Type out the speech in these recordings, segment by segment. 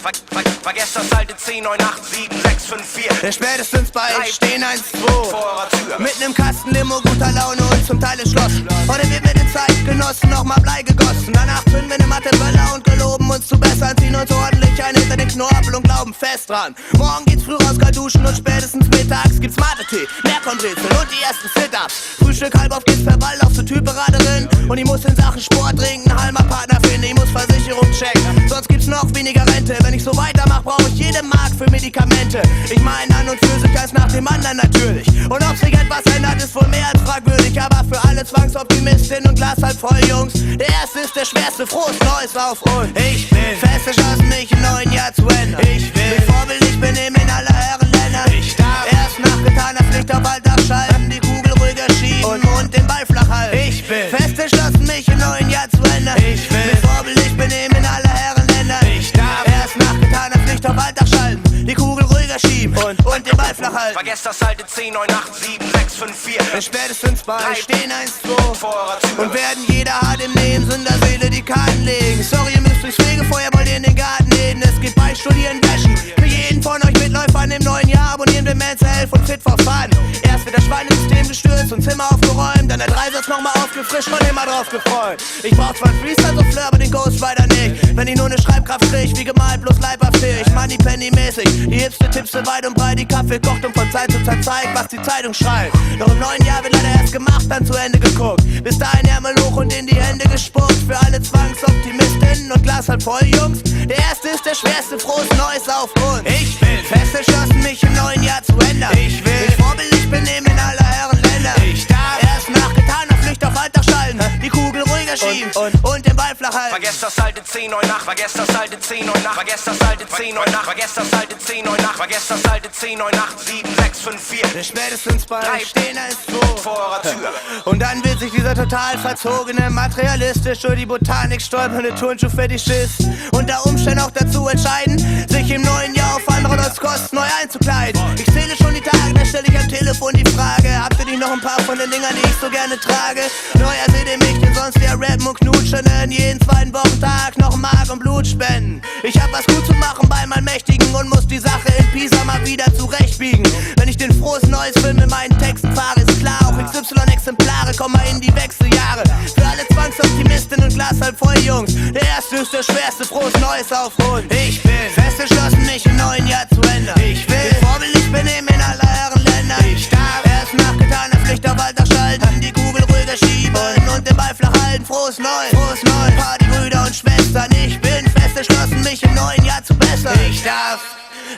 Vergesst das alte 10, 9, 8, 7, 6, 5, 4. Spätestens bei stehen 1, 2 vor eurer Tür. Mit nem Kastenlimo, guter Laune und zum Teil entschlossen. Heute wird mit den Zeitgenossen nochmal Blei gegossen. Danach zünden wir ne Matheböller und geloben uns zu bessern. Ziehen uns ordentlich ein hinter den Knorpel und glauben fest dran. Morgen geht's früh raus, kalt duschen und spätestens mittags gibt's Mate-Tee, Meerkornbrezel und die ersten Sit-Ups. Frühstück halb auf geht's per Waldlauf zur Typberaterin. Und ich muss in Sachen Sport dringend einen Halmer-Partner finden. Ich muss Versicherung checken, sonst gibt's noch weniger Rente. Wenn ich so weitermach, brauch ich jede Mark für Medikamente. Ich mein an und für sich eins nach dem anderen natürlich. Und ob sich etwas ändert, ist wohl mehr als fragwürdig. Aber für alle Zwangsoptimistinnen und Glas halb voll Jungs, der erste ist der schwerste, frohes Neues auf uns. Ich bin fest entschlossen, mich im neuen Jahr zu ändern. Ich will mich vorbildlich benehmen in aller Herrenländer. Ich darf erst nach getaner Pflicht auf Alltag schalten, die Kugel ruhiger schieben und den Ball flach halten. Ich bin fest entschlossen, mich im neuen Jahr zu ändern. Ich will mich vorbildlich benehmen in aller Herrenländer. Ich darf erst nach getaner Pflicht auf Alltag schalten, die Kugel ruhiger schieben und den Ball flach halten. Vergesst das alte 10, 9, 8, 7, 6, 5, 4. Spätestens bei stehen 1, 2 vor eurer Tür. und werden jeder hart im Nehmen Sünderseele die Karten legen. Sorry, ihr müsst durchs Fegefeuer, wollt ihr in den Garten reden. Es geht bei Studieren, Wäschen. Für jeden von euch Mitläufern im neuen Jahr abonnieren wir Men's Health und Fit for Fun. Erst wird das Schweinesystem gestürzt und Zimmer aufgeräumt, dann der Dreisatz nochmal aufgefrischt und immer drauf gefreut. Ich brauch zwar einen Freestyle, so Fleur, aber den Ghost Rider nicht. Wenn ich nur ne Schreibkraft krieg, wie gemalt, bloß leibhaftig, Moneypenny-mäßig. Die hipste Tippste weit und breit, die Kaffee kocht und von Zeit zu Zeit zeigt, was die Zeitung schreibt. Doch im neuen Jahr wird leider erst gemacht, dann zu Ende geguckt. Bis dahin Ärmel hoch und in die Hände gespuckt. Für alle Zwangsoptimistinnen und Glas halb voll Jungs. Der erste ist der schwerste, frohes Neues auf uns. Ich bin fest entschlossen, mich im neuen Jahr zu ändern. Ich will mich vorbildlich benehmen in aller Herrenländer. Ich darf erst nach getaner Pflicht auf Alltag schalten, die Kugel ruhiger schieben und den Ball flach halten. Vergesst das alte 10, 9, 8, vergesst das alte 10, 9, 8, vergesst das alte 10, 9, 8, vergesst das alte 10, 9, 8, vergesst das alte 10, 9, 8, 7, 6, 5, 4. Spätestens bei stehen 1, 2 vor eurer Tür. Und dann wird sich dieser total verzogene, materialistisch durch die Botanik stolpernde Turnschuh-Fetischist unter Umständen auch dazu entscheiden, sich im neuen Jahr auf andere Kosten neu einzukleiden. Ich zähle schon die Tage, da stelle ich am Telefon die Frage: Habt ihr nicht noch ein paar von den Dingern, die ich so gerne trage? Neuer seht ihr mich, denn sonst der Rappen und Knutschen jeden zweiten Wochentag noch Mark und Blut spenden. Ich hab was gut zu machen bei meinem Mächtigen und muss die Sache in Pisa mal wieder zurechtbiegen. Wenn ich den frohes Neues Film in meinen Texten fahre, ist klar, auch XY-Exemplare kommen mal in die Wechseljahre. Für alle Zwangsoptimistinnen und Glas halb voll Jungs, der erste ist der schwerste, frohes Neues auf uns. Ich bin fest entschlossen, mich im neuen Jahr zu ändern. Ich will mich vorbildlich benehmen in aller Herrenländer. Ich darf erst nach getaner Pflicht auf Alltag schalten, die Kugel ruhiger schieben und den Ball flach halten. Frohes Neues, Partybrüder und Schwestern. Ich bin fest entschlossen, mich im neuen Jahr zu bessern. Ich darf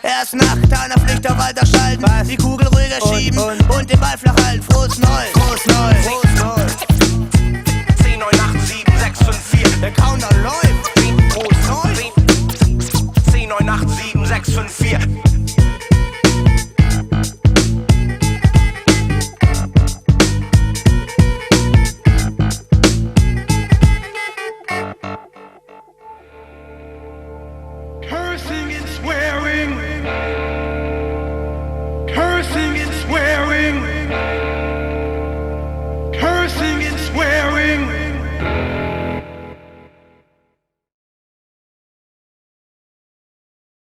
erst nach getaner Pflicht auf Alltag schalten, die Kugel ruhiger schieben und den Ball flach halten. Frohes Neues.